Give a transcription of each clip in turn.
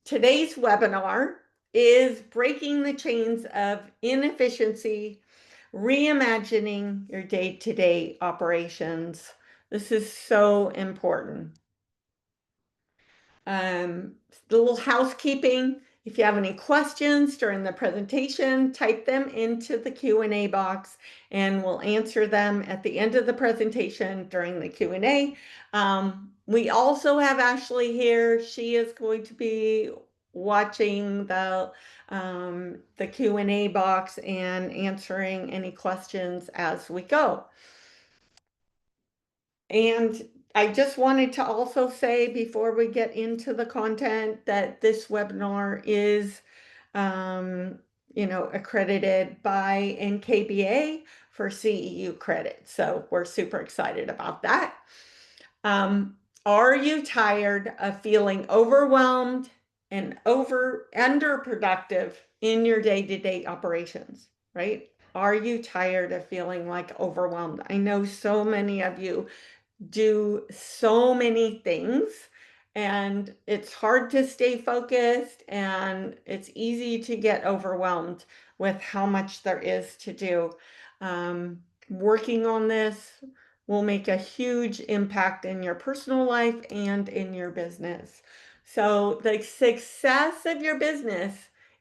Today's webinar is breaking the chains of inefficiency, reimagining your day-to-day operations. This is so important. Little housekeeping. If you have any questions during the presentation, type them into the Q&A box and we'll answer them at the end of the presentation during the Q&A. We also have Ashley here. She is going to be watching the Q&A box and answering any questions as we go. And I just wanted to also say before we get into the content that this webinar is, accredited by NKBA for CEU credit. So we're super excited about that. Are you tired of feeling overwhelmed and underproductive in your day-to-day operations, right? Are you tired of feeling like overwhelmed? I know so many of you do so many things and it's hard to stay focused and it's easy to get overwhelmed with how much there is to do. Working on this will make a huge impact in your personal life and in your business. So the success of your business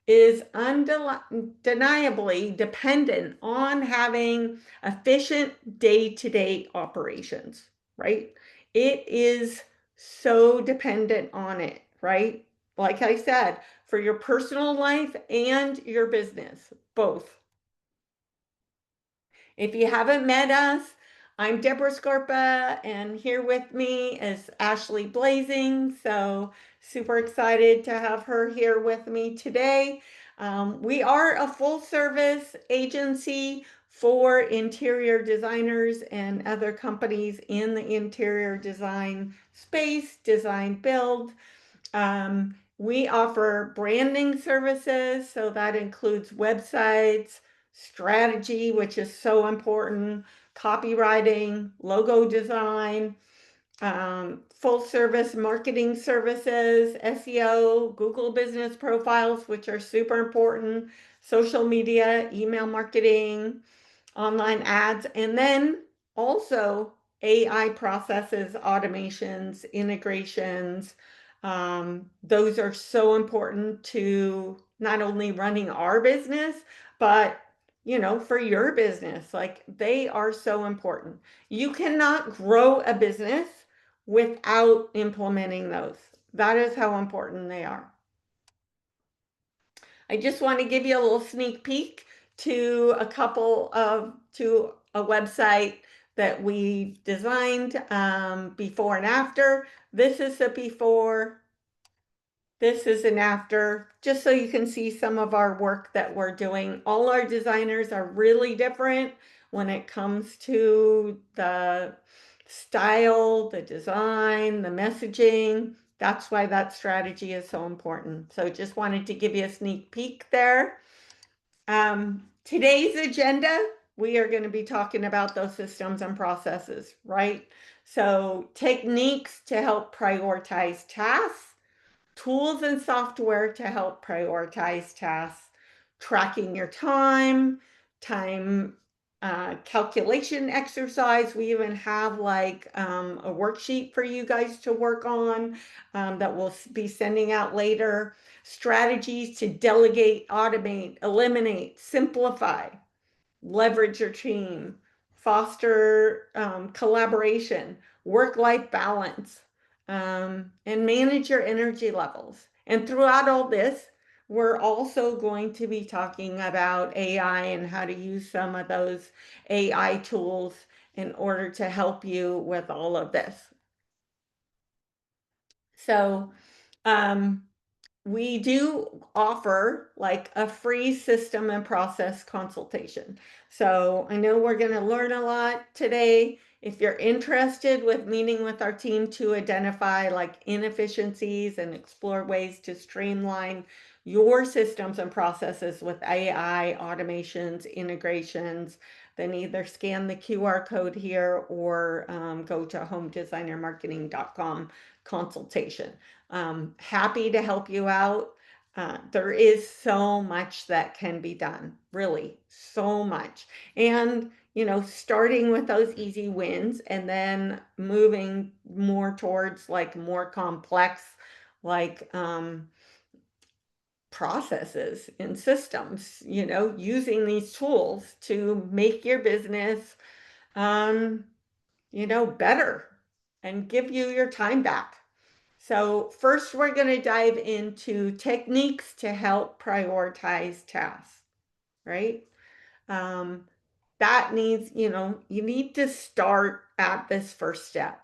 is undeniably dependent on having efficient day-to-day operations, right? It is so dependent on it, right? Like I said, for your personal life and your business, both. If you haven't met us, I'm Deborah Scarpa, and here with me is Ashley Blazing. So super excited to have her here with me today. We are a full service agency for interior designers and other companies in the interior design space, design build. We offer branding services, so that includes websites, strategy, which is so important, copywriting, logo design, full service marketing services, SEO, Google business profiles, which are super important, social media, email marketing, online ads, and then also AI processes, automations, integrations. Those are so important to not only running our business, but for your business. Like, they are so important. You cannot grow a business without implementing those. That is how important they are. I just want to give you a little sneak peek to a website that we designed before and after. This is a before, this is an after, just so you can see some of our work that we're doing. All our designers are really different when it comes to the style, the design, the messaging. That's why that strategy is so important. So just wanted to give you a sneak peek there. Today's agenda, we are going to be talking about those systems and processes, right? So techniques to help prioritize tasks, tools and software to help prioritize tasks, tracking your time calculation exercise. We even have like a worksheet for you guys to work on that we'll be sending out later. Strategies to delegate, automate, eliminate, simplify, leverage your team, foster collaboration, work-life balance, and manage your energy levels. And throughout all this, we're also going to be talking about AI and how to use some of those AI tools in order to help you with all of this. So we do offer like a free system and process consultation. So I know we're going to learn a lot today. If you're interested with meeting with our team to identify like inefficiencies and explore ways to streamline your systems and processes with AI, automations, integrations, then either scan the QR code here or go to homedesignermarketing.com consultation. Happy to help you out. There is so much that can be done, really, so much. And, starting with those easy wins and then moving more towards like more complex, like processes and systems, using these tools to make your business, um, better and give you your time back. So first, we're going to dive into techniques to help prioritize tasks, right? Um, that needs, you need to start at this first step.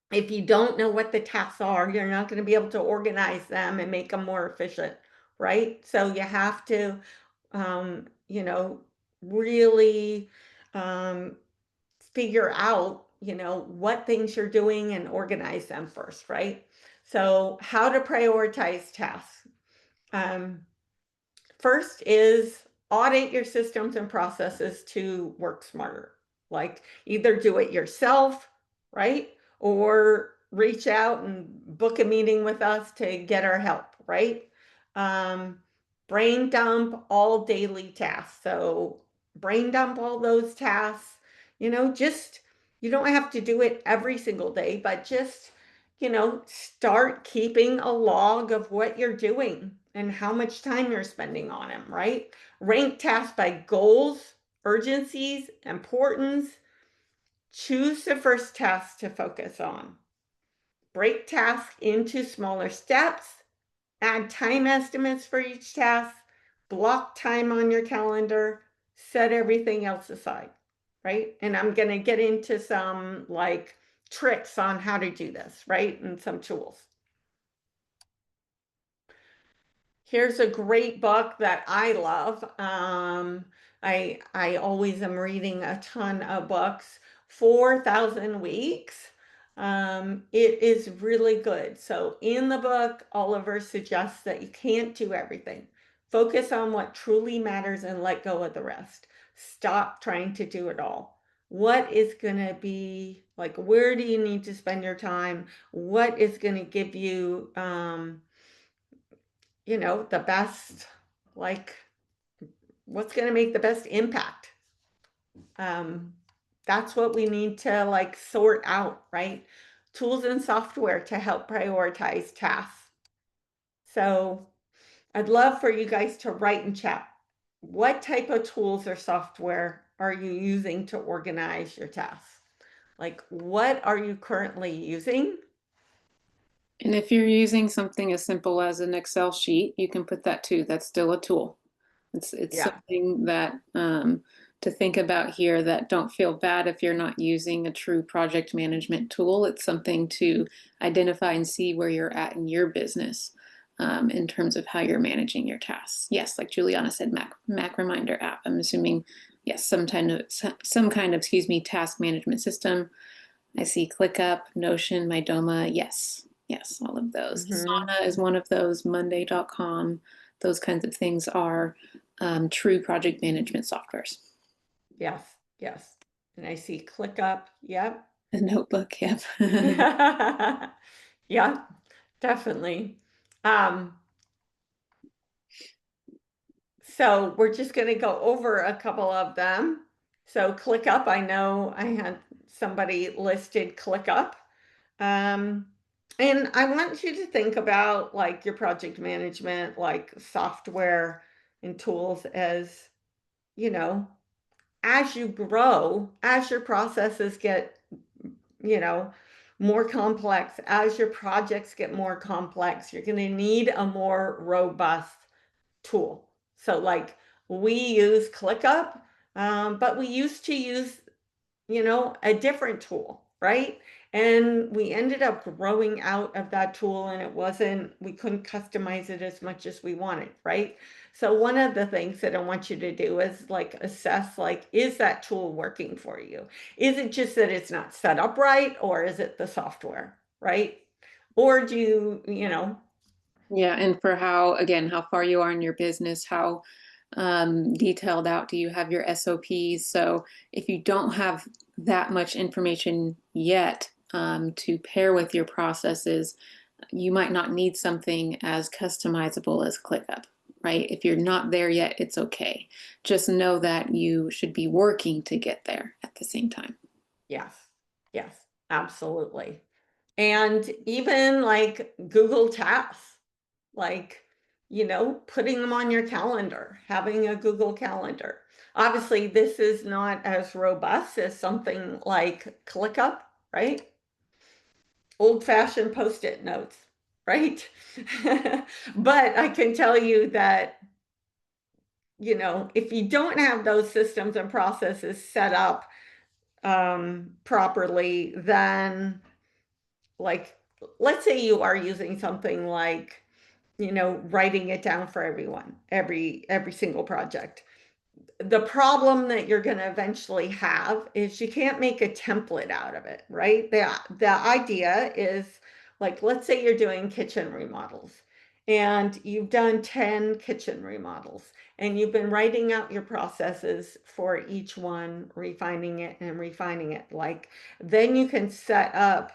If you don't know what the tasks are, you're not going to be able to organize them and make them more efficient, right? So you have to, really um, figure out, what things you're doing and organize them first, right? So how to prioritize tasks. Um, First is audit your systems and processes to work smarter. Like either do it yourself, right? Or reach out and book a meeting with us to get our help, right? Um, Brain dump all daily tasks. So brain dump all those tasks, just you don't have to do it every single day, but just start keeping a log of what you're doing and how much time you're spending on them, right? Rank tasks by goals, urgencies, importance. Choose the first task to focus on. Break tasks into smaller steps. Add time estimates for each task. Block time on your calendar. Set everything else aside, right? And I'm going to get into some like tricks on how to do this, right? And some tools. Here's a great book that I love. I always am reading a ton of books. 4,000 Weeks. It is really good. So in the book, Oliver suggests that you can't do everything. Focus on what truly matters and let go of the rest. Stop trying to do it all. What is going to be like, where do you need to spend your time? What is going to give you, the best, like, what's going to make the best impact? Um, that's what we need to like sort out, right? Tools and software to help prioritize tasks. So I'd love for you guys to write in chat. What type of tools or software are you using to organize your tasks? Like, what are you currently using? And if you're using something as simple as an Excel sheet, you can put that too. That's still a tool. It's Yeah. something that to think about here, that don't feel bad if you're not using a true project management tool. It's something to identify and see where you're at in your business in terms of how you're managing your tasks. Yes, like Juliana said, Mac Reminder app. I'm assuming, yes, some kind of excuse me, task management system. I see ClickUp, Notion, Mydoma. Yes, yes, all of those. Mm-hmm. Asana is one of those, Monday.com. Those kinds of things are true project management softwares. Yes. Yes. And I see ClickUp. Yep. A notebook, yep. Yeah, definitely. Um, so we're just going to go over a couple of them. So ClickUp, I know I had somebody listed ClickUp. Um, and I want you to think about like your project management, like software and tools as, you know, as you grow, as your processes get, you know, more complex, as your projects get more complex, you're going to need a more robust tool. So like we use ClickUp, but we used to use, a different tool, right? And we ended up growing out of that tool and we couldn't customize it as much as we wanted, right? So one of the things that I want you to do is like assess, like, is that tool working for you? Is it just that it's not set up right, or is it the software, right? Or do you. Yeah, and for how far you are in your business, how detailed out do you have your SOPs? So if you don't have that much information yet, to pair with your processes, you might not need something as customizable as ClickUp, right? If you're not there yet, it's okay. Just know that you should be working to get there at the same time. Yes, yes, absolutely. And even like Google Tasks, like, putting them on your calendar, having a Google Calendar. Obviously, this is not as robust as something like ClickUp, right? Old-fashioned Post-it notes, right? But I can tell you that, if you don't have those systems and processes set up properly, then like, let's say you are using something like, writing it down for everyone, every single project. The problem that you're going to eventually have is you can't make a template out of it, right? The idea is, like, let's say you're doing kitchen remodels and you've done 10 kitchen remodels and you've been writing out your processes for each one, refining it and refining it. Like, then you can set up,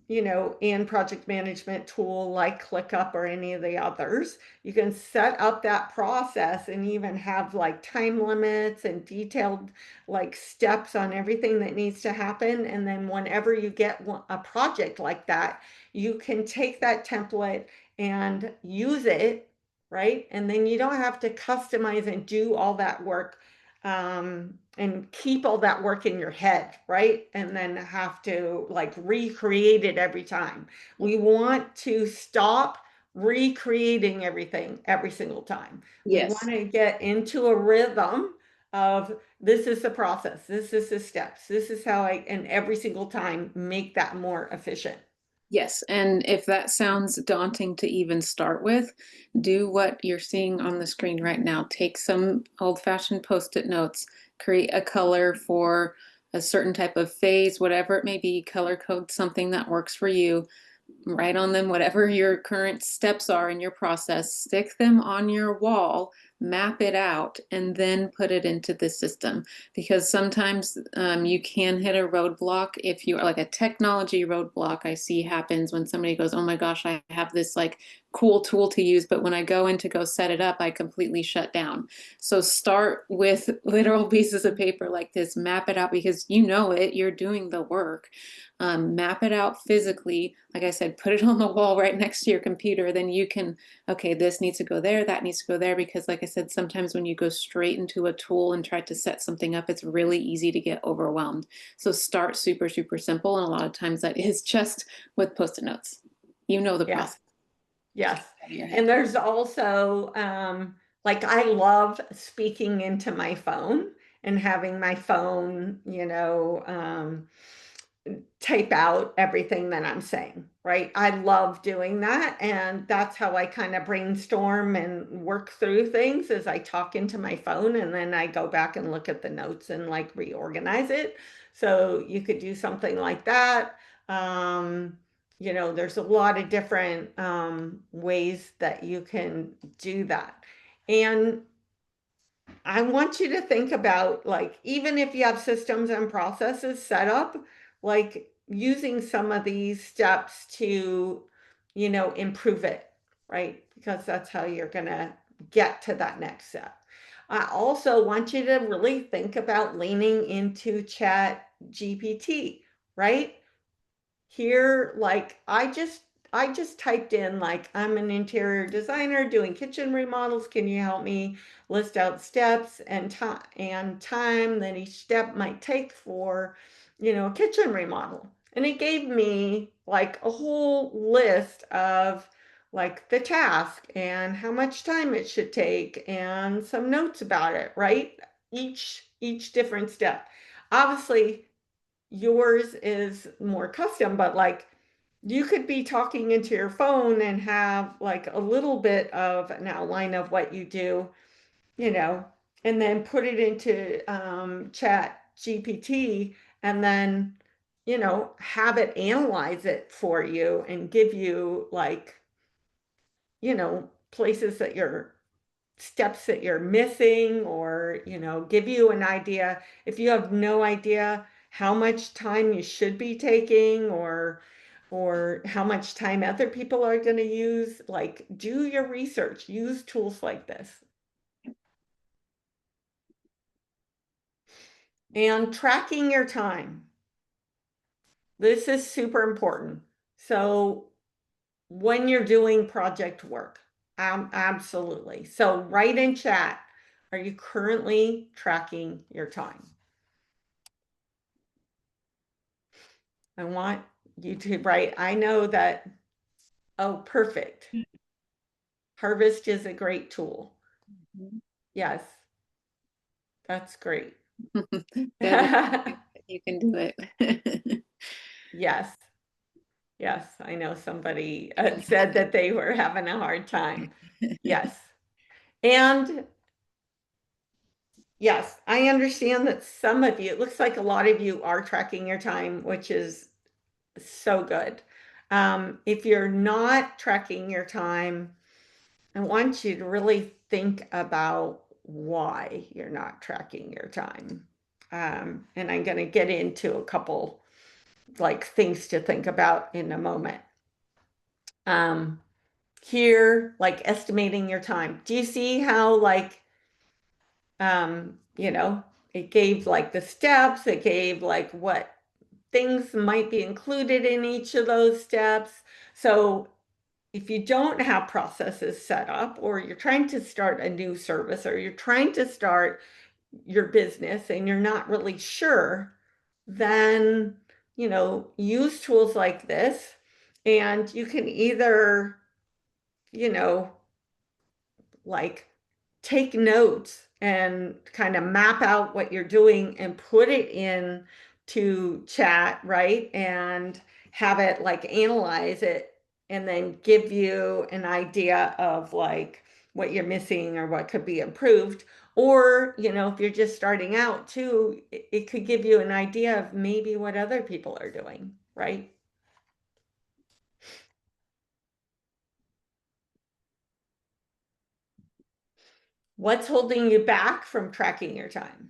in project management tool like ClickUp or any of the others, you can set up that process and even have like time limits and detailed like steps on everything that needs to happen. And then whenever you get a project like that, you can take that template and use it, right? And then you don't have to customize and do all that work, and keep all that work in your head, right? And then have to like recreate it every time. We want to stop recreating everything every single time. We want Yes. to get into a rhythm of, this is the process, this is the steps, this is how and every single time make that more efficient. Yes, and if that sounds daunting to even start with, do what you're seeing on the screen right now. Take some old-fashioned Post-it notes, create a color for a certain type of phase, whatever it may be, color code something that works for you, write on them whatever your current steps are in your process, stick them on your wall, map it out, and then put it into the system. Because sometimes you can hit a roadblock if you are like a technology roadblock. I see happens when somebody goes, oh my gosh, I have this like cool tool to use, but when I go in to go set it up, I completely shut down. So start with literal pieces of paper like this, map it out because you know it, you're doing the work. Map it out physically. Like I said, put it on the wall right next to your computer. Then you can, okay, this needs to go there, that needs to go there. Because, like I said, sometimes when you go straight into a tool and try to set something up, it's really easy to get overwhelmed. So start super, super simple. And a lot of times that is just with Post it notes. You know the Yes, process yes. in your head. And there's also, like, I love speaking into my phone and having my phone, type out everything that I'm saying, right? I love doing that. And that's how I kind of brainstorm and work through things, as I talk into my phone and then I go back and look at the notes and like reorganize it. So you could do something like that. There's a lot of different ways that you can do that. And I want you to think about, like, even if you have systems and processes set up, like using some of these steps to, improve it, right? Because that's how you're going to get to that next step. I also want you to really think about leaning into Chat GPT, right? Here, like, I just typed in, like, I'm an interior designer doing kitchen remodels, can you help me list out steps and time that each step might take for, a kitchen remodel? And it gave me like a whole list of like the task and how much time it should take and some notes about it, right? Each different step. Obviously, yours is more custom, but like, you could be talking into your phone and have like a little bit of an outline of what you do, you know, and then put it into Chat GPT, and then, have it analyze it for you and give you like, places that you're steps that you're missing, or give you an idea if you have no idea how much time you should be taking or how much time other people are going to use. Like, do your research, use tools like this. And tracking your time. This is super important. So when you're doing project work, absolutely. So write in chat, are you currently tracking your time? I want you to write, I know that, oh, perfect. Harvest is a great tool. Yes, that's great. Deb, you can do it. Yes, yes, I know somebody said that they were having a hard time. Yes. And yes, I understand that some of you, it looks like a lot of you are tracking your time, which is so good. If you're not tracking your time, I want you to really think about why you're not tracking your time. And I'm going to get into a couple like things to think about in a moment. Um, Here, like estimating your time. Do you see how like you know, it gave like the steps, it gave like what things might be included in each of those steps. So if you don't have processes set up, or you're trying to start a new service, or you're trying to start your business and you're not really sure, then, use tools like this. And you can either, you know, like take notes and kind of map out what you're doing and put it in to chat, right? And have it like analyze it and then give you an idea of like what you're missing or what could be improved. Or, if you're just starting out too, it could give you an idea of maybe what other people are doing, right? What's holding you back from tracking your time?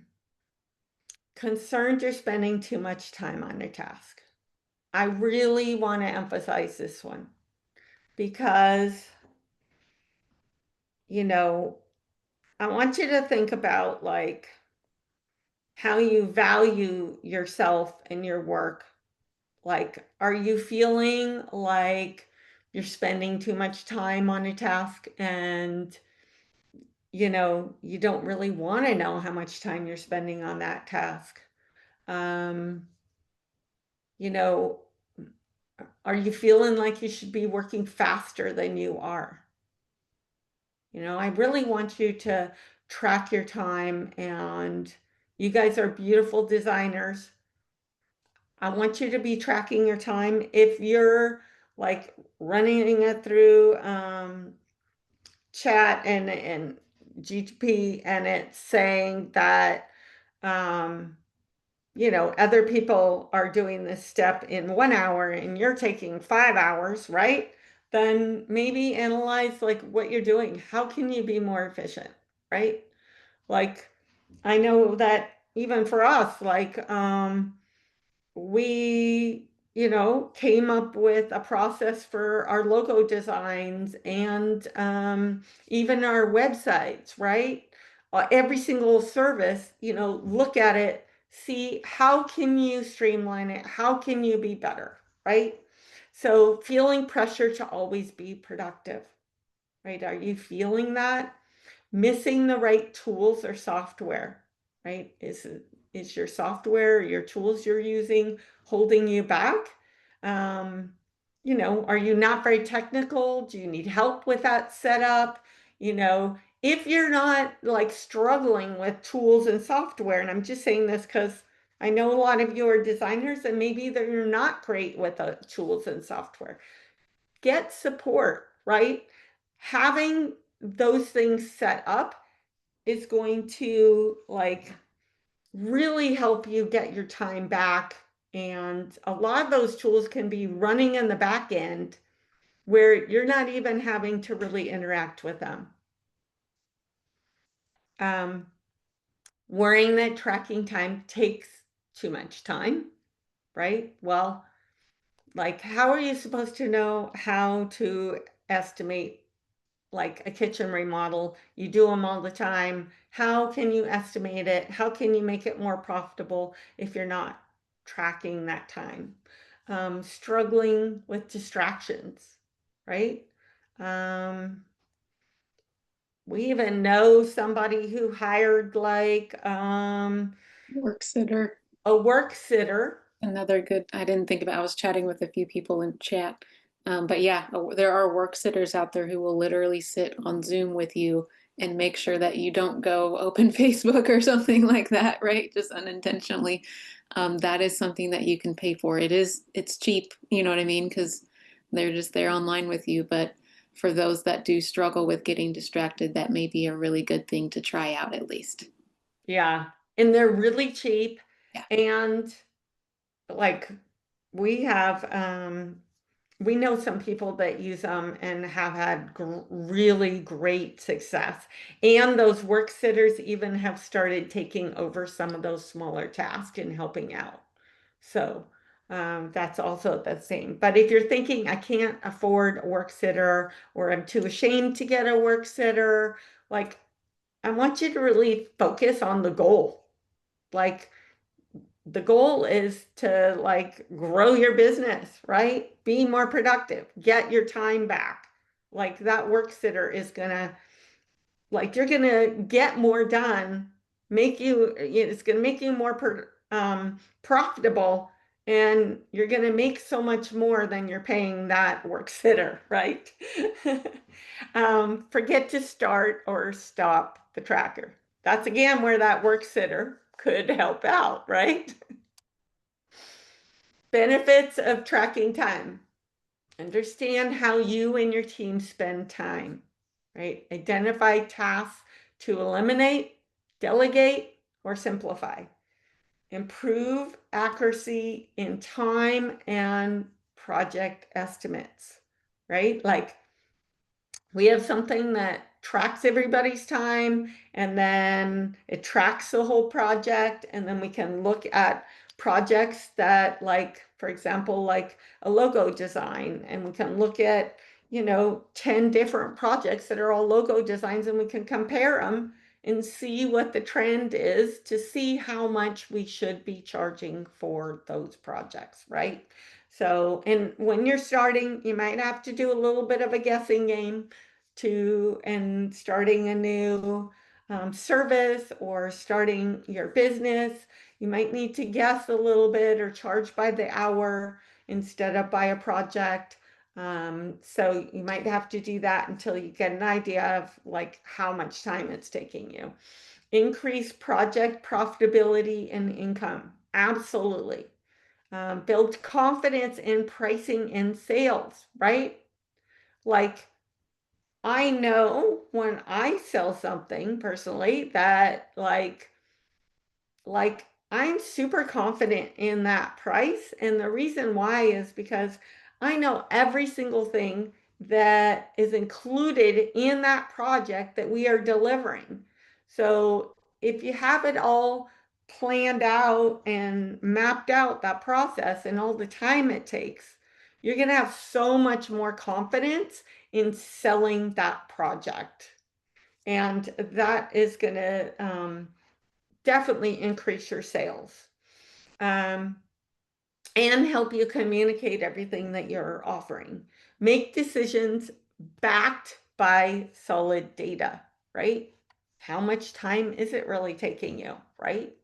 Concerned you're spending too much time on a task. I really want to emphasize this one because, you know, I want you to think about like how you value yourself and your work. Like, are you feeling like you're spending too much time on a task and, you don't really want to know how much time you're spending on that task? Um, you know, are you feeling like you should be working faster than you are? I really want you to track your time, and you guys are beautiful designers. I want you to be tracking your time. If you're like running it through chat and GTP and it's saying that um, other people are doing this step in 1 hour and you're taking 5 hours, right? Then maybe analyze like what you're doing. How can you be more efficient, right? Like, I know that even for us, like, we, came up with a process for our logo designs and even our websites, right? Every single service, look at it, see how can you streamline it? How can you be better, right? So feeling pressure to always be productive, right? Are you feeling that? Missing the right tools or software, right? Is your software or your tools you're using holding you back? Are you not very technical? Do you need help with that setup? If you're not like struggling with tools and software, and I'm just saying this because I know a lot of you are designers and maybe they're not great with the tools and software. Get support, right? Having those things set up is going to like really help you get your time back. And a lot of those tools can be running in the back end where you're not even having to really interact with them. Um, Worrying that tracking time takes too much time, right? Well, like, how are you supposed to know how to estimate like a kitchen remodel? You do them all the time. How can you estimate it? How can you make it more profitable if you're not tracking that time? Struggling with distractions, right? Um, we even know somebody who hired like Work sitter. a work sitter. Another good, I didn't think about, I was chatting with a few people in chat. But yeah, there are work sitters out there who will literally sit on Zoom with you and make sure that you don't go open Facebook or something like that, right? Just unintentionally. That is something that you can pay for. It's cheap, you know what I mean? Because they're just there online with you. But for those that do struggle with getting distracted, that may be a really good thing to try out at least. Yeah. And they're really cheap. Yeah. And like we have we know some people that use them and have had really great success. And those work sitters even have started taking over some of those smaller tasks and helping out. So that's also the same. But if you're thinking, I can't afford a work sitter or I'm too ashamed to get a work sitter, like I want you to really focus on the goal. Like the goal is to like grow your business, right? Be more productive, get your time back. Like that work sitter is gonna, like you're gonna get more done, make you, it's gonna make you more profitable, and you're gonna make so much more than you're paying that work sitter, right? Forget to start or stop the tracker. That's again where that work sitter could help out, right? Benefits of tracking time. Understand how you and your team spend time, right? Identify tasks to eliminate, delegate, or simplify. Improve accuracy in time and project estimates, right? Like we have something that tracks everybody's time and then it tracks the whole project, and then we can look at projects that, like for example, like a logo design, and we can look at 10 different projects that are all logo designs, and we can compare them and see what the trend is to see how much we should be charging for those projects, right? So, and when you're starting, you might have to do a little bit of a guessing game to and starting a new service or starting your business. You might need to guess a little bit or charge by the hour instead of by a project. So you might have to do that until you get an idea of like how much time it's taking you. Increase project profitability and income. Absolutely. Build confidence in pricing and sales, right? Like I know when I sell something personally that like I'm super confident in that price. And the reason why is because I know every single thing that is included in that project that we are delivering. So if you have it all planned out and mapped out, that process and all the time it takes, you're going to have so much more confidence in selling that project. And that is going to definitely increase your sales um, and help you communicate everything that you're offering. Make decisions backed by solid data, right? How much time is it really taking you, right?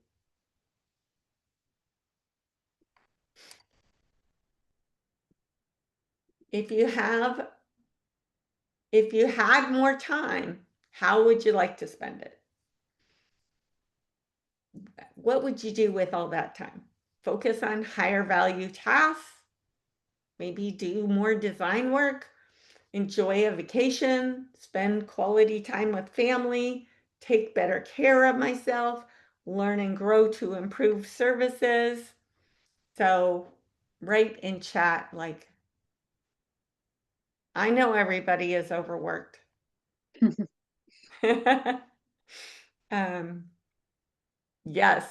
If you have, if you had more time, how would you like to spend it? What would you do with all that time? Focus on higher value tasks, maybe do more design work, enjoy a vacation, spend quality time with family, take better care of myself, learn and grow to improve services. So write in chat, like, I know everybody is overworked. um, yes,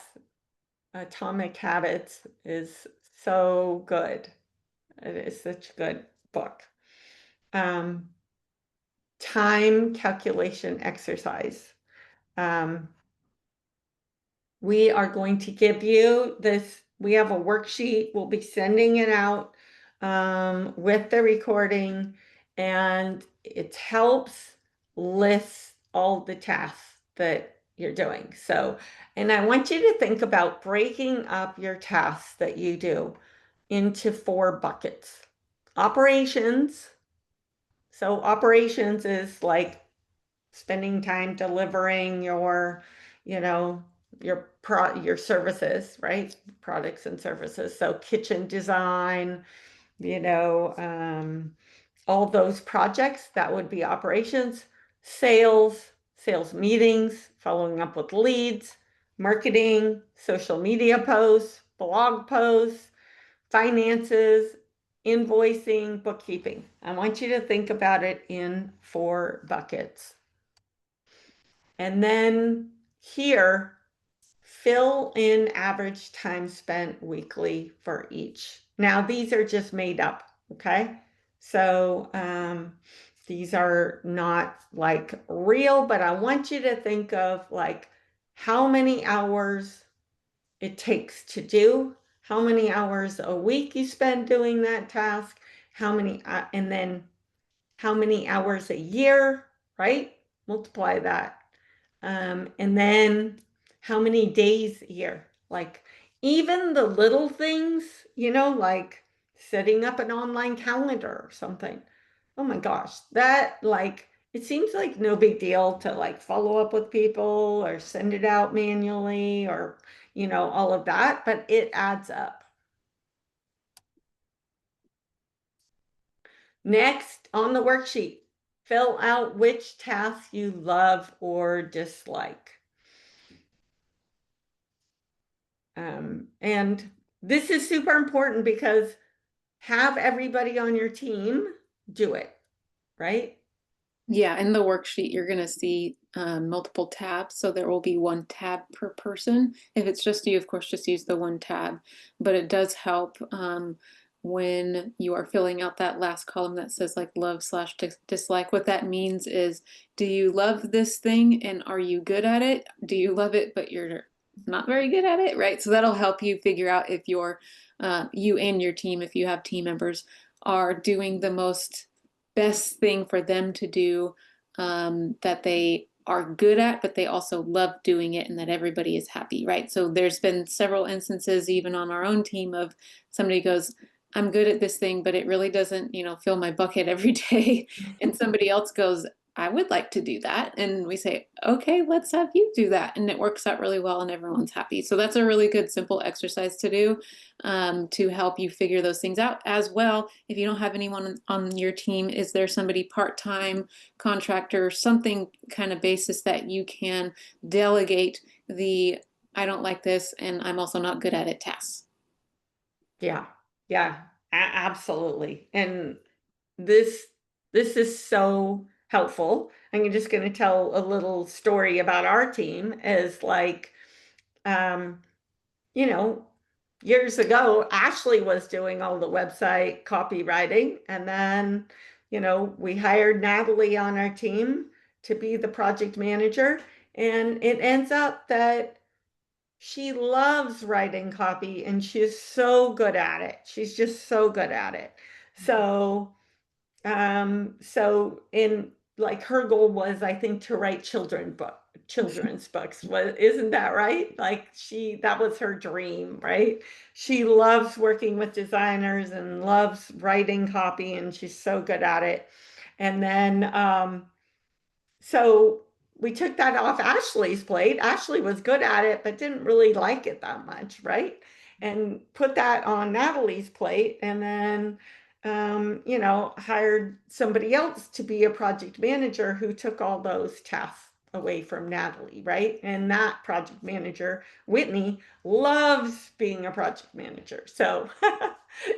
Atomic Habits is so good. It is such a good book. Um, Time calculation exercise. Um, we are going to give you this. We have a worksheet. We'll be sending it out with the recording, and it helps list all the tasks that you're doing. So, and I want you to think about breaking up your tasks that you do into 4 buckets. Operations. So, operations is like spending time delivering your, you know, your services, right? Products and services. So kitchen design, you know, all those projects, that would be operations, sales meetings, following up with leads, marketing, social media posts, blog posts, finances, invoicing, bookkeeping. I want you to think about it in 4 buckets. And then here, fill in average time spent weekly for each. Now, these are just made up, okay? So these are not like real, but I want you to think of like how many hours it takes to do, how many hours a week you spend doing that task, how many, and then how many hours a year, right? Multiply that. And then how many days a year? Like even the little things, like setting up an online calendar or something. Oh my gosh, that like it seems like no big deal to like follow up with people or send it out manually or, all of that, but it adds up. Next on the worksheet, fill out which tasks you love or dislike. And this is super important because have everybody on your team do it, right? Yeah, in the worksheet, you're going to see multiple tabs. So there will be one tab per person. If it's just you, of course, just use the one tab. But it does help when you are filling out that last column that says like love slash dislike. What that means is, do you love this thing and are you good at it? Do you love it, but you're not very good at it, right? So that'll help you figure out if you and your team, if you have team members, are doing the most best thing for them to do, that they are good at, but they also love doing it and that everybody is happy, right? So there's been several instances, even on our own team, of somebody goes, I'm good at this thing, but it really doesn't, fill my bucket every day. And somebody else goes, I would like to do that. And we say, okay, let's have you do that. And it works out really well and everyone's happy. So that's a really good, simple exercise to do, to help you figure those things out as well. If you don't have anyone on your team, is there somebody part-time, contractor, something kind of basis that you can delegate the I don't like this and I'm also not good at it tasks? Yeah. Yeah, absolutely. And this this is so helpful. I'm just going to tell a little story about our team is like um you know, years ago, Ashley was doing all the website copywriting. And then, we hired Natalie on our team to be the project manager. And it ends up that she loves writing copy and she's so good at it. She's just so good at it. So so in like her goal was, I think, to write children's books. Was Isn't that right? Like that was her dream, right? She loves working with designers and loves writing copy, and she's so good at it. And then so we took that off Ashley's plate. Ashley was good at it, but didn't really like it that much, right? And put that on Natalie's plate, and then, hired somebody else to be a project manager who took all those tasks away from Natalie, right? And that project manager, Whitney, loves being a project manager. So,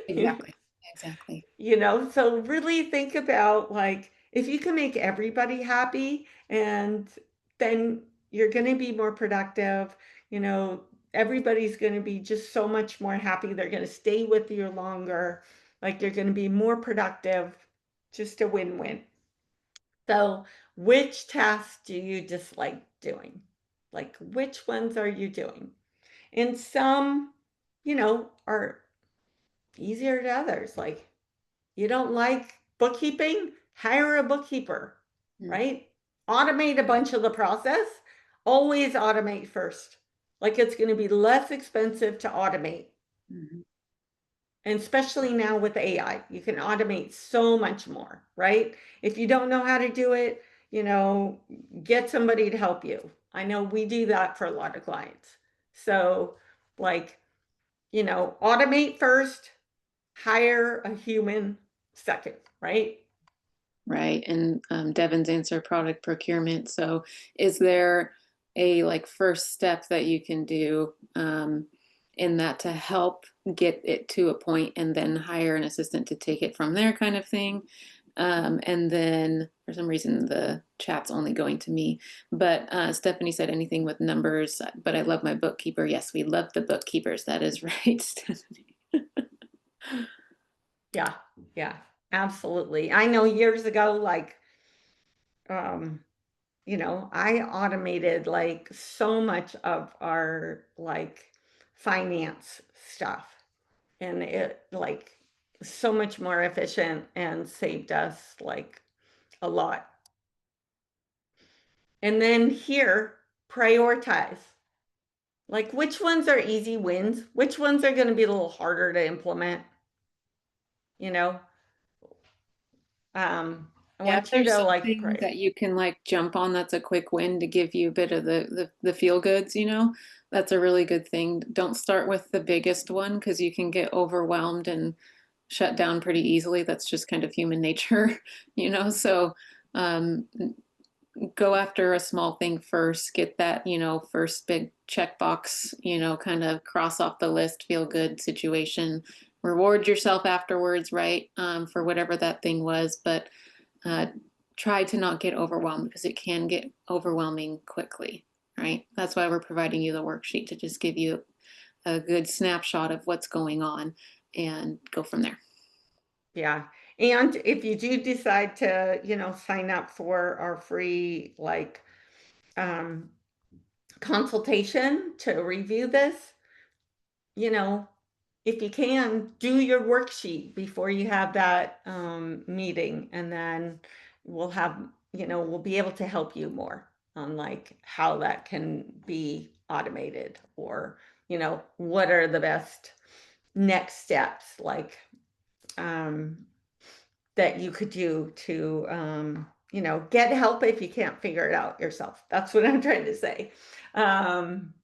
Exactly. Exactly. so really think about like if you can make everybody happy and then you're going to be more productive, you know, everybody's going to be just so much more happy. They're going to stay with you longer. Like you're going to be more productive. Just a win-win. So, which tasks do you dislike doing? Like, which ones are you doing? And some, are easier to others. Like, you don't like bookkeeping? Hire a bookkeeper, right? Automate a bunch of the process. Always automate first. Like, it's going to be less expensive to automate. Mhm. And especially now with AI, you can automate so much more, right? If you don't know how to do it, get somebody to help you. I know we do that for a lot of clients. So, like, automate first, hire a human second, right? Right. And Devin's answer, product procurement. So is there a like first step that you can do in that to help get it to a point and then hire an assistant to take it from there kind of thing? And then for some reason the chat's only going to me. But Stephanie said anything with numbers, but I love my bookkeeper. Yes, we love the bookkeepers. That is right, Stephanie. Yeah, yeah, absolutely. I know years ago, like, um, I automated like so much of our like finance stuff, and it like so much more efficient and saved us like a lot. And then here, prioritize. Like which ones are easy wins? Which ones are going to be a little harder to implement? You know, I Yeah, if want you there's to like something pray. that you can like jump on that's a quick win to give you a bit of the feel goods, that's a really good thing. Don't start with the biggest one because you can get overwhelmed and shut down pretty easily. That's just kind of human nature, So um, go after a small thing first, get that, first big checkbox, kind of cross off the list, feel good situation. Reward yourself afterwards, right? For whatever that thing was, but uh, try to not get overwhelmed because it can get overwhelming quickly, right? That's why we're providing you the worksheet to just give you a good snapshot of what's going on and go from there. Yeah. And if you do decide to, sign up for our free like um consultation to review this, you know, if you can, do your worksheet before you have that meeting, and then we'll have, we'll be able to help you more on like how that can be automated, or, what are the best next steps like um, that you could do to, get help if you can't figure it out yourself. That's what I'm trying to say. Um,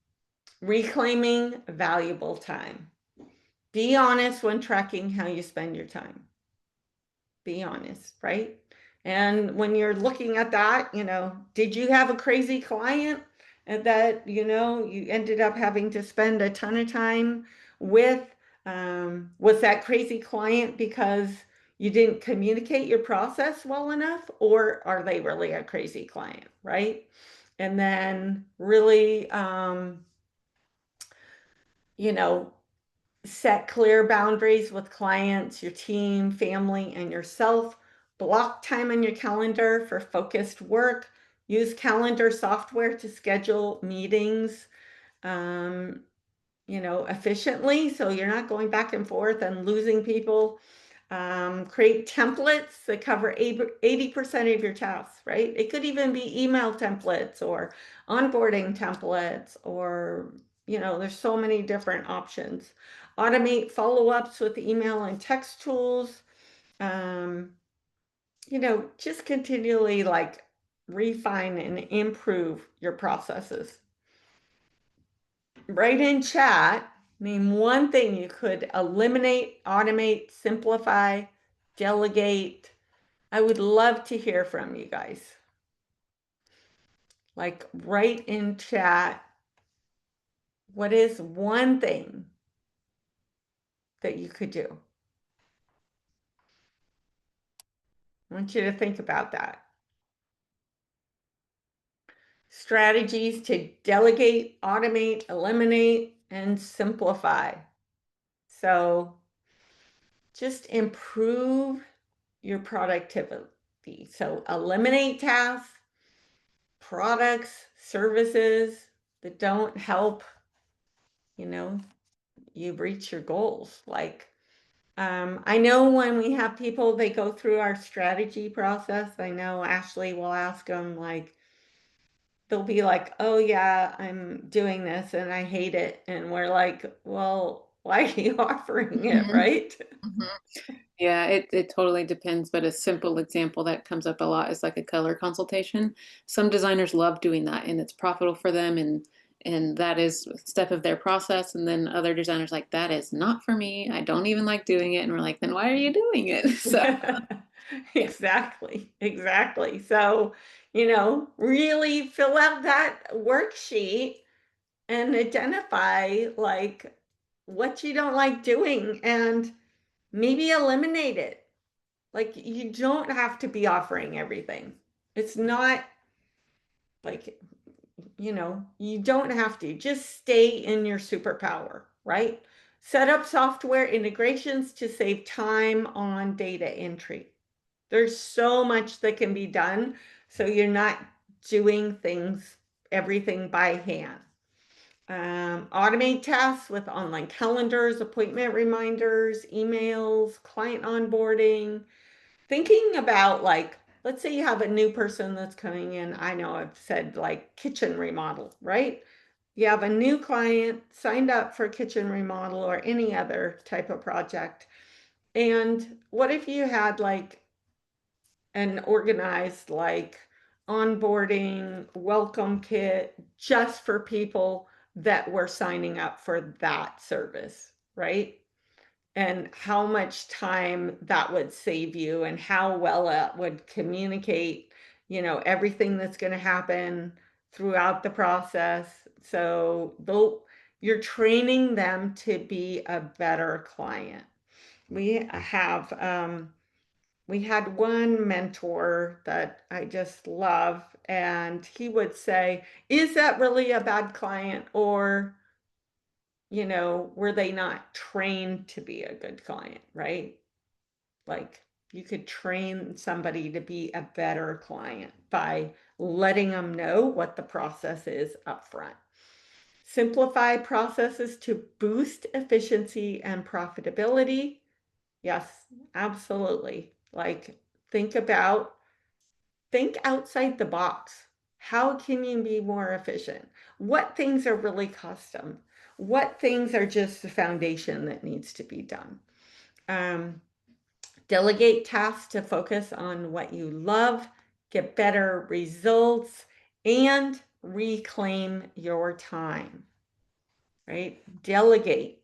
Reclaiming valuable time. Be honest when tracking how you spend your time. Be honest, right? And when you're looking at that, did you have a crazy client that, you ended up having to spend a ton of time with? Was that crazy client because you didn't communicate your process well enough, or are they really a crazy client, right? And then really, you know, set clear boundaries with clients, your team, family, and yourself. Block time on your calendar for focused work. Use calendar software to schedule meetings, um, efficiently, so you're not going back and forth and losing people. Create templates that cover 80% of your tasks, right? It could even be email templates or onboarding templates, or, there's so many different options. Automate follow-ups with email and text tools. Um, just continually like refine and improve your processes. Write in chat, name one thing you could eliminate, automate, simplify, delegate. I would love to hear from you guys. Like, write in chat, what is one thing that you could do? I want you to think about that. Strategies to delegate, automate, eliminate, and simplify. So just improve your productivity. So eliminate tasks, products, services that don't help, you know, you reach your goals. Like, I know when we have people, they go through our strategy process. I know Ashley will ask them, like, they'll be like, oh, yeah, I'm doing this and I hate it. And we're like, well, why are you offering it, Mhm, right? mhm. Yeah, it totally depends, but a simple example that comes up a lot is like a color consultation. Some designers love doing that and it's profitable for them and that is a step of their process. And then other designers like that is not for me. I don't even like doing it. And we're like, then why are you doing it? So yeah. Exactly, exactly. So, really fill out that worksheet and identify like what you don't like doing and maybe eliminate it. Like you don't have to be offering everything. It's not like, you don't have to. Just stay in your superpower, right? Set up software integrations to save time on data entry. There's so much that can be done, so you're not doing everything by hand. Automate tasks with online calendars, appointment reminders, emails, client onboarding. Thinking about, like, let's say you have a new person that's coming in. I know I've said like kitchen remodel, right? You have a new client signed up for kitchen remodel or any other type of project. And what if you had like an organized like onboarding welcome kit just for people that were signing up for that service, right? And how much time that would save you and how well it would communicate, everything that's going to happen throughout the process. So though you're training them to be a better client. We had one mentor that I just love, and he would say, is that really a bad client? Or, were they not trained to be a good client, right? Like you could train somebody to be a better client by letting them know what the process is up front. Simplify processes to boost efficiency and profitability. Yes, absolutely. Like think about think outside the box. How can you be more efficient? What things are really custom? What things are just the foundation that needs to be done? Um, Delegate tasks to focus on what you love, get better results, and reclaim your time, right? Delegate.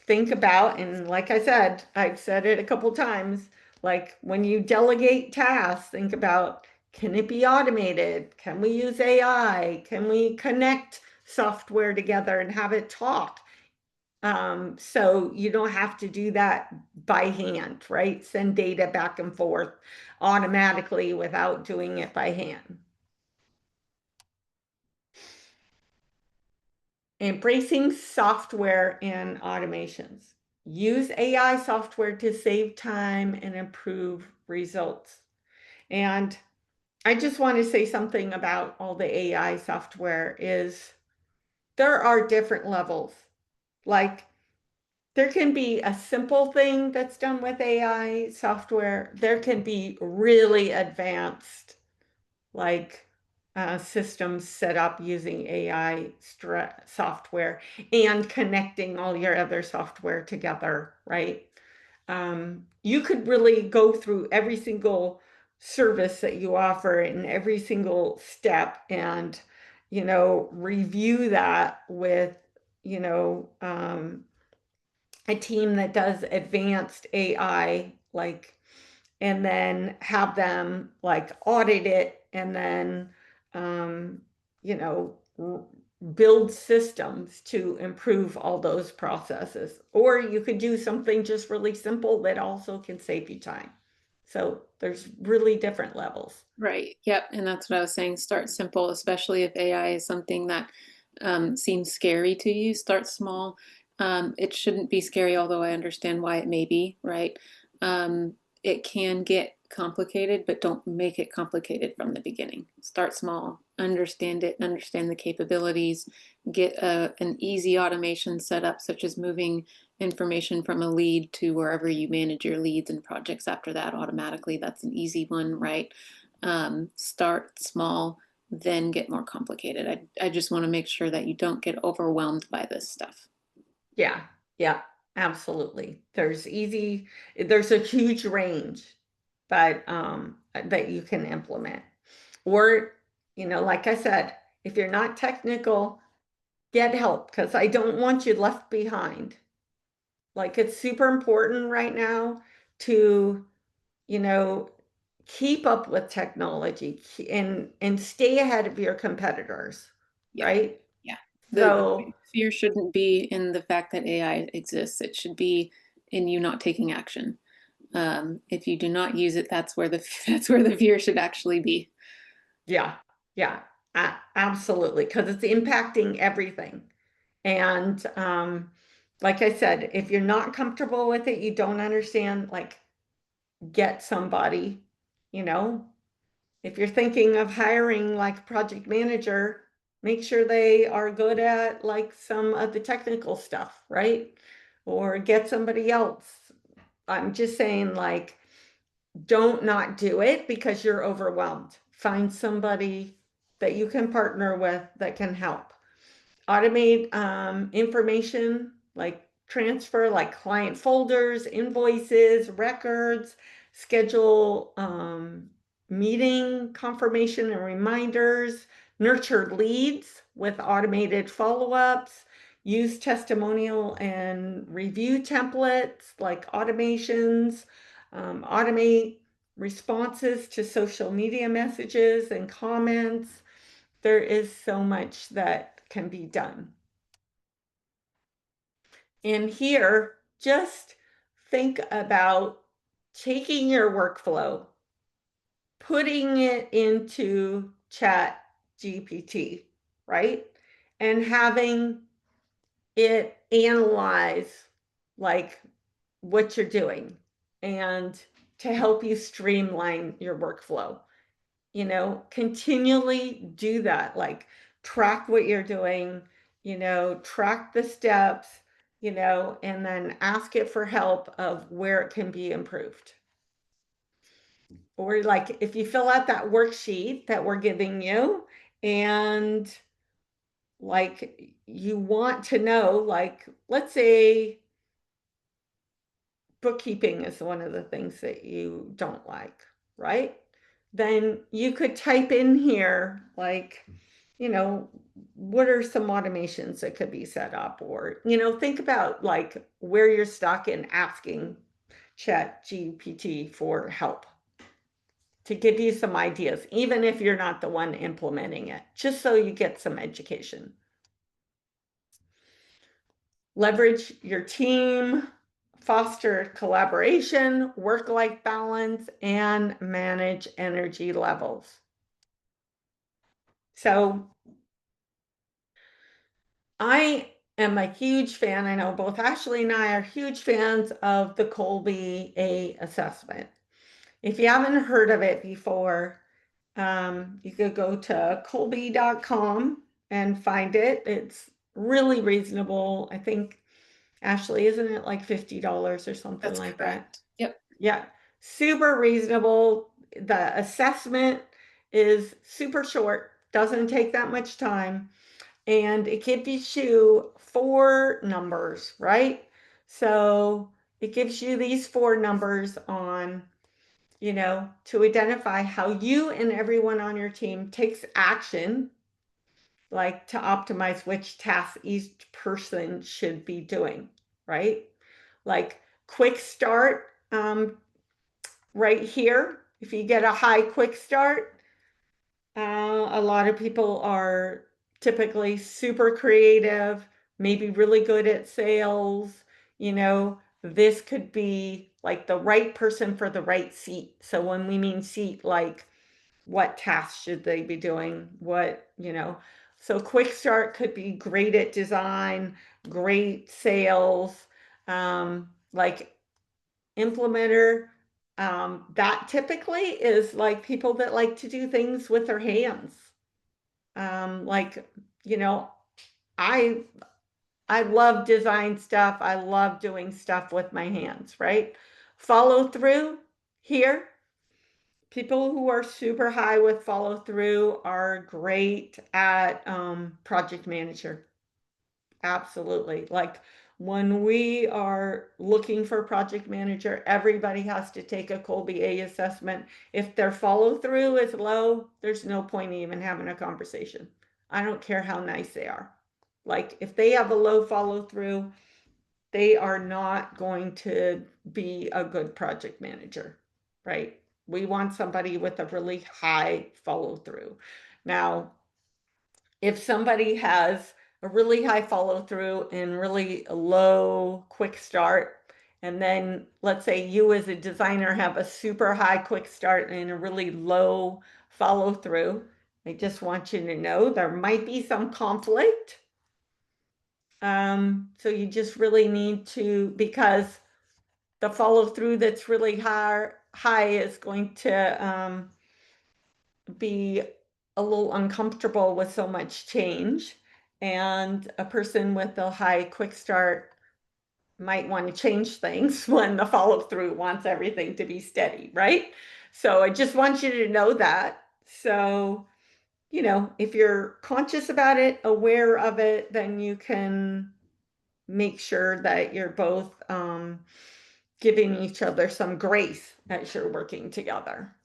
Think about, and like I said, I've said it a couple times, like when you delegate tasks, think about, can it be automated? Can we use AI? Can we connect software together and have it talk? So you don't have to do that by hand, right? Send data back and forth automatically without doing it by hand. Embracing software and automations. Use AI software to save time and improve results. And I just want to say something about all the AI software is there are different levels. Like there can be a simple thing that's done with AI software. There can be really advanced like systems set up using AI software and connecting all your other software together, right? You could really go through every single service that you offer in every single step and, review that with, you know, um, a team that does advanced AI, like, and then have them like audit it and then, um, you know, build systems to improve all those processes. Or you could do something just really simple that also can save you time. So there's really different levels. right. Yep. And that's what I was saying. Start simple, especially if AI is something that seems scary to you, start small. It shouldn't be scary, although I understand why it may be, right? It can get complicated, but don't make it complicated from the beginning. Start small, understand it, understand the capabilities, get an easy automation set up, such as moving information from a lead to wherever you manage your leads and projects after that automatically. That's an easy one, right? Start small, then get more complicated. I just want to make sure that you don't get overwhelmed by this stuff. Yeah, yeah, absolutely. There's a huge range, but that you can implement. Or, like I said, if you're not technical, get help because I don't want you left behind. Like it's super important right now to, you know, keep up with technology and stay ahead of your competitors, Yeah, right? yeah. The So, fear shouldn't be in the fact that AI exists. It should be in you not taking action. If you do not use it, that's where the that's where the fear should actually be. yeah, yeah, absolutely, because it's impacting everything. And like I said, if you're not comfortable with it, you don't understand, like, get somebody, you know, if you're thinking of hiring like a project manager, make sure they are good at like some of the technical stuff, right? Or get somebody else. I'm just saying, like, don't not do it because you're overwhelmed. Find somebody that you can partner with that can help. Automate information like transfer, like client folders, invoices, records, schedule meeting confirmation and reminders, nurture leads with automated follow-ups, use testimonial and review templates like automations, automate responses to social media messages and comments. There is so much that can be done. And here, just think about taking your workflow, putting it into Chat GPT, right? And having it analyze like what you're doing and to help you streamline your workflow. Continually do that, like track what you're doing, track the steps, and then ask it for help of where it can be improved. Or like if you fill out that worksheet that we're giving you and like you want to know, like, let's say bookkeeping is one of the things that you don't like, right? Then you could type in here, like, what are some automations that could be set up? Or, think about like where you're stuck and asking Chat GPT for help to give you some ideas, even if you're not the one implementing it, just so you get some education. Leverage your team, foster collaboration, work-life balance, and manage energy levels. So I am a huge fan. I know both Ashley and I are huge fans of the Colby A assessment. If you haven't heard of it before, you could go to colby.com and find it. It's really reasonable. I think, Ashley, isn't it like $50 or something That's like that? correct. Yep. Yeah, super reasonable. The assessment is super short, doesn't take that much time, and it gives you four numbers, right? So it gives you these four numbers on, to identify how you and everyone on your team takes action, like to optimize which tasks each person should be doing, right? Like quick start, right here. If you get a high quick start, a lot of people are typically super creative, maybe really good at sales. This could be like the right person for the right seat. So when we mean seat, like what tasks should they be doing? What, So quick start could be great at design, great sales, like implementer. That typically is like people that like to do things with their hands. Like, you know, I I love design stuff. I love doing stuff with my hands, right? Follow through here. People who are super high with follow through are great at project manager. Absolutely. Like when we are looking for a project manager, everybody has to take a Colby A assessment. If their follow through is low, there's no point in even having a conversation. I don't care how nice they are. Like if they have a low follow through, they are not going to be a good project manager, right? We want somebody with a really high follow through. Now, if somebody has a really high follow through and really low quick start, and then let's say you as a designer have a super high quick start and a really low follow through, I just want you to know there might be some conflict. So you just really need to, because the follow through that's really high is going to be a little uncomfortable with so much change. And a person with a high quick start might want to change things when the follow through wants everything to be steady, right? So I just want you to know that. So, you know, if you're conscious about it, aware of it, then you can make sure that you're both giving each other some grace as you're working together.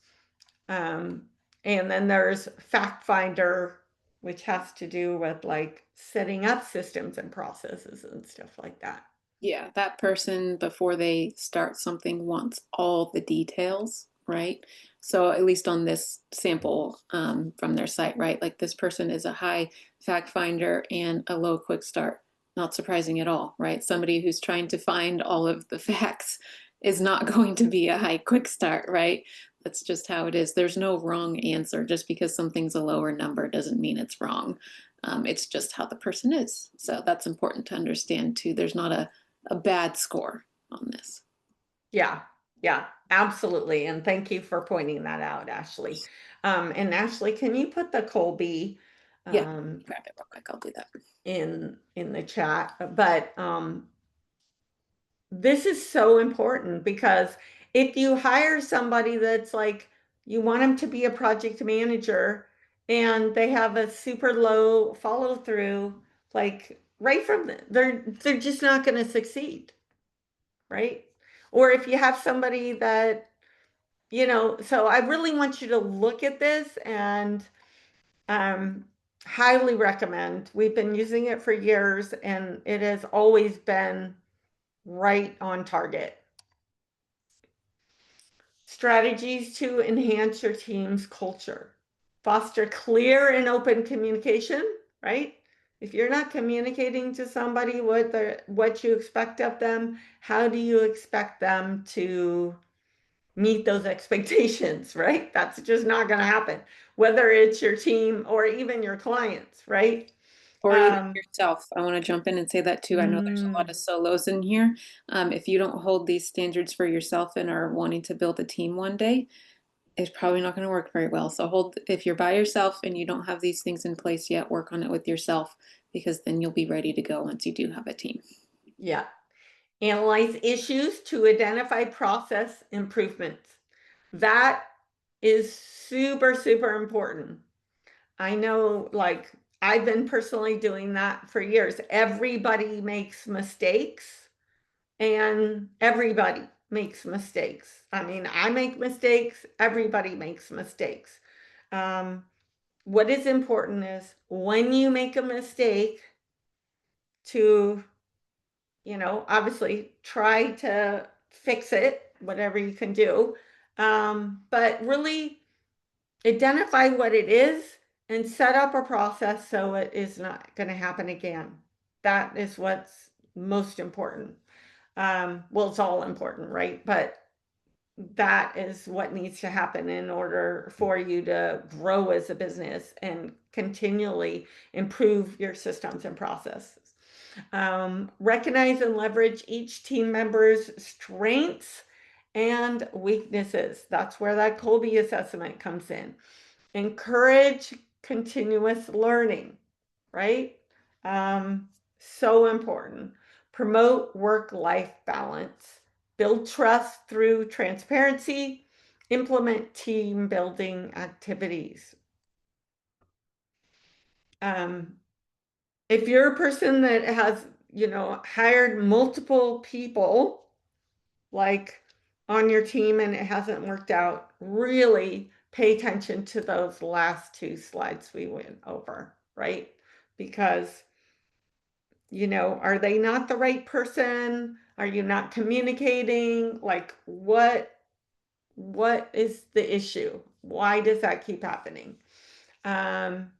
Um, and then there's fact finder, which has to do with like setting up systems and processes and stuff like that. Yeah, that person before they start something wants all the details, right? So at least on this sample from their site, right? Like this person is a high fact finder and a low quick start. Not surprising at all, right? Somebody who's trying to find all of the facts is not going to be a high quick start, right? That's just how it is. There's no wrong answer. Just because something's a lower number doesn't mean it's wrong. It's just how the person is. So that's important to understand too. There's not a bad score on this. Yeah, yeah, absolutely. And thank you for pointing that out, Ashley. And Ashley, can you put the Colby Yeah, um, grab it real quick. I'll do that. in the chat? But this is so important because if you hire somebody that's like, you want them to be a project manager and they have a super low follow through, like right from they're just not going to succeed, right? Or if you have somebody that, you know, so I really want you to look at this and um highly recommend. We've been using it for years and it has always been right on target. Strategies to enhance your team's culture. Foster clear and open communication, right? If you're not communicating to somebody what you expect of them, how do you expect them to meet those expectations, right? That's just not going to happen, whether it's your team or even your clients, right? Or even Um, yourself. I want to jump in and say that too. I know there's a lot of mm, solos in here. If you don't hold these standards for yourself and are wanting to build a team one day, it's probably not going to work very well. So hold, if you're by yourself and you don't have these things in place yet, work on it with yourself because then you'll be ready to go once you do have a team. yeah. Analyze issues to identify process improvements. That is super, super important. I know, like, I've been personally doing that for years. Everybody makes mistakes, and everybody makes mistakes. I mean, I make mistakes, everybody makes mistakes. Um, what is important is when you make a mistake to, you know, obviously try to fix it, whatever you can do. But really identify what it is and set up a process so it is not going to happen again. That is what's most important. Well, it's all important, right? But that is what needs to happen in order for you to grow as a business and continually improve your systems and processes. Recognize and leverage each team member's strengths and weaknesses. That's where that Colby assessment comes in. Encourage continuous learning, right? So important. Promote work-life balance. Build trust through transparency. Implement team building activities. Um, if you're a person that has, hired multiple people, like on your team, and it hasn't worked out, really pay attention to those last two slides we went over, right? Because, are they not the right person? Are you not communicating? Like, what is the issue? Why does that keep happening? Um,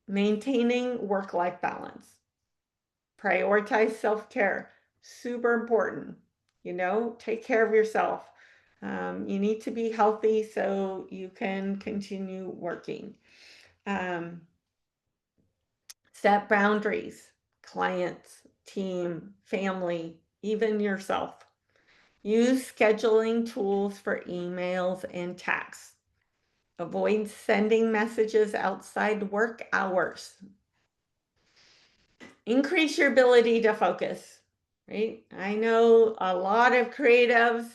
Maintaining work-life balance. Prioritize self-care. Super important. Take care of yourself. You need to be healthy so you can continue working. Um, Set boundaries, clients, team, family, even yourself. Use scheduling tools for emails and texts. Avoid sending messages outside work hours. Increase your ability to focus, right? I know a lot of creatives,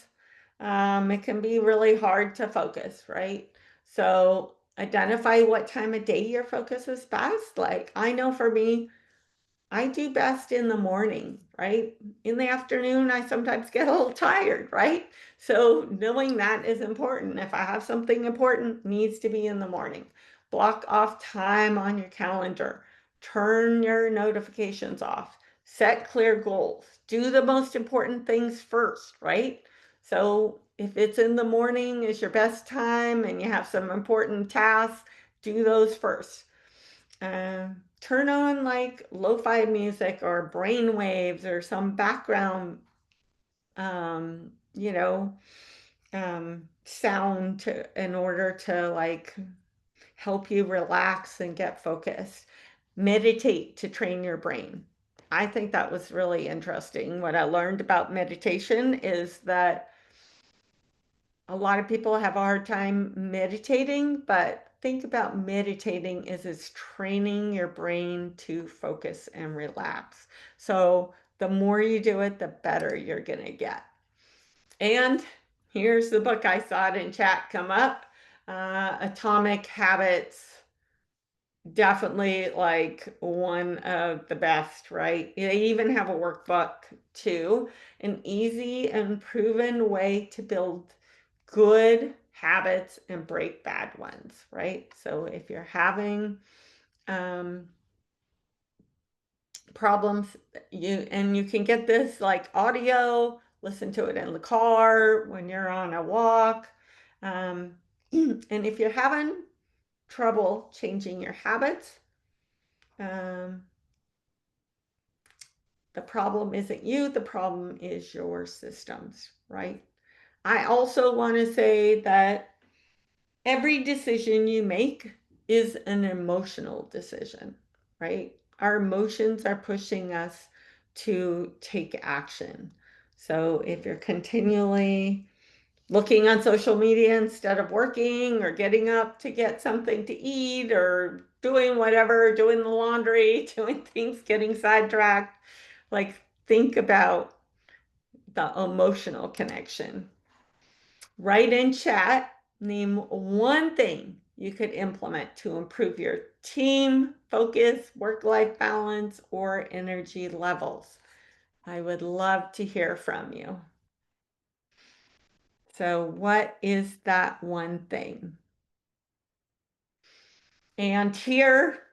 it can be really hard to focus, right? So identify what time of day your focus is best. Like, I know for me, I do best in the morning, right? In the afternoon, I sometimes get a little tired, right? So knowing that is important. If I have something important, needs to be in the morning. Block off time on your calendar. Turn your notifications off. Set clear goals. Do the most important things first, right? So if it's in the morning is your best time and you have some important tasks, do those first. Turn on like lo-fi music or brain waves or some background, um, you know, sound in order to like help you relax and get focused. Meditate to train your brain. I think that was really interesting. What I learned about meditation is that a lot of people have a hard time meditating, but think about meditating as it's training your brain to focus and relax. So the more you do it, the better you're going to get. And here's the book. I saw it in chat come up, Atomic Habits. Definitely like one of the best, right? They even have a workbook too, an easy and proven way to build good habits and break bad ones, right? So if you're having um, problems, you can get this like audio, listen to it in the car when you're on a walk. Um, and if you're having trouble changing your habits, um, the problem isn't you, the problem is your systems, right? I also want to say that every decision you make is an emotional decision, right? Our emotions are pushing us to take action. So if you're continually looking on social media instead of working or getting up to get something to eat or doing whatever, doing the laundry, doing things, getting sidetracked, like think about the emotional connection. Write in chat, name one thing you could implement to improve your team focus, work-life balance, or energy levels. I would love to hear from you. So what is that one thing? And here,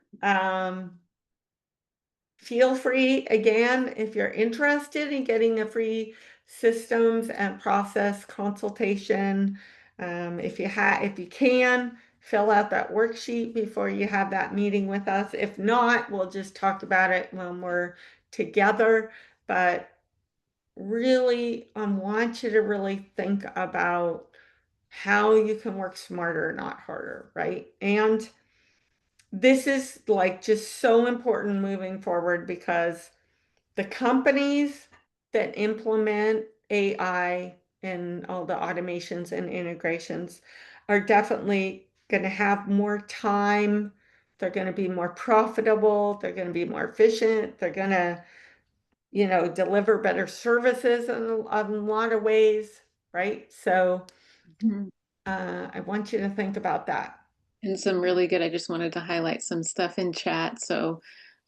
feel free again, if you're interested in getting a free systems and process consultation, if you can, fill out that worksheet before you have that meeting with us. If not, we'll just talk about it when we're together. But really, I want you to really think about how you can work smarter, not harder, right? And this is like just so important moving forward because the companies that implement AI and all the automations and integrations are definitely going to have more time. They're going to be more profitable. They're going to be more efficient. They're going to, deliver better services in a lot of ways, right? So Mhm. I want you to think about that. And some really good, I just wanted to highlight some stuff in chat. So,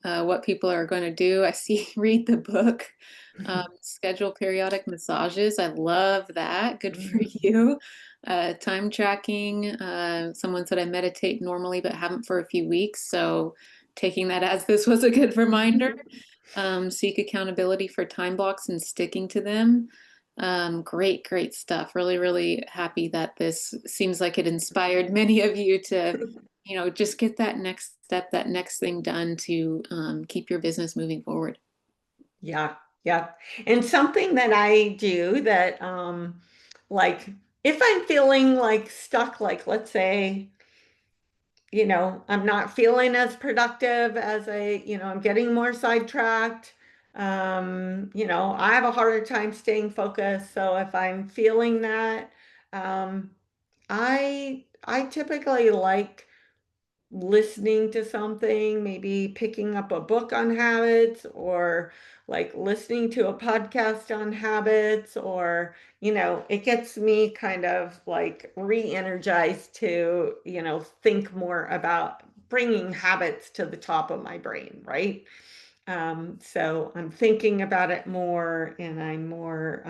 what people are going to do, I see, read the book, schedule periodic massages. I love that. Good for you. Time tracking. Someone said I meditate normally, but haven't for a few weeks. So, taking that as this was a good reminder. Seek accountability for time blocks and sticking to them. Great, great stuff. Really, really happy that this seems like it inspired many of you to, just get that next step, that next thing done to keep your business moving forward. Yeah, yeah. And something that I do that, like, if I'm feeling like stuck, like, let's say, I'm not feeling as productive as I'm getting more sidetracked. I have a harder time staying focused. So if I'm feeling that, um, I typically like listening to something, maybe picking up a book on habits or like listening to a podcast on habits, or, it gets me kind of like re-energized to, think more about bringing habits to the top of my brain, right? So I'm thinking about it more and I'm more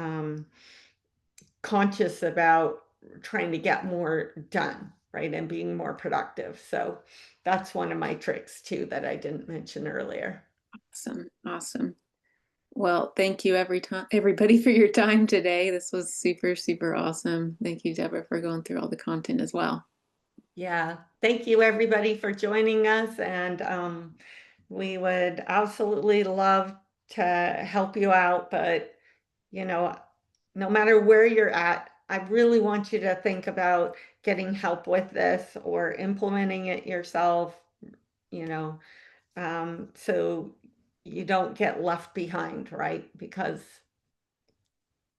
conscious about trying to get more done, right? And being more productive. So that's one of my tricks too that I didn't mention earlier. Awesome, awesome. Well, thank you everybody for your time today. This was super, super awesome. Thank you, Deborah, for going through all the content as well. Yeah. Thank you everybody for joining us. And we would absolutely love to help you out. But, you know, no matter where you're at, I really want you to think about getting help with this or implementing it yourself, you know, so you don't get left behind, right? Because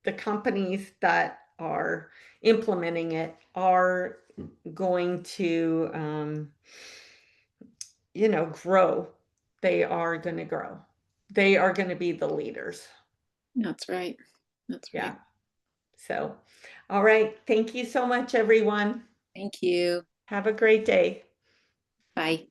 the companies that are implementing it are going to, grow. They are going to grow. They are going to be the leaders. That's right. That's Yeah. right. So, all right. Thank you so much, everyone. Thank you. Have a great day. Bye.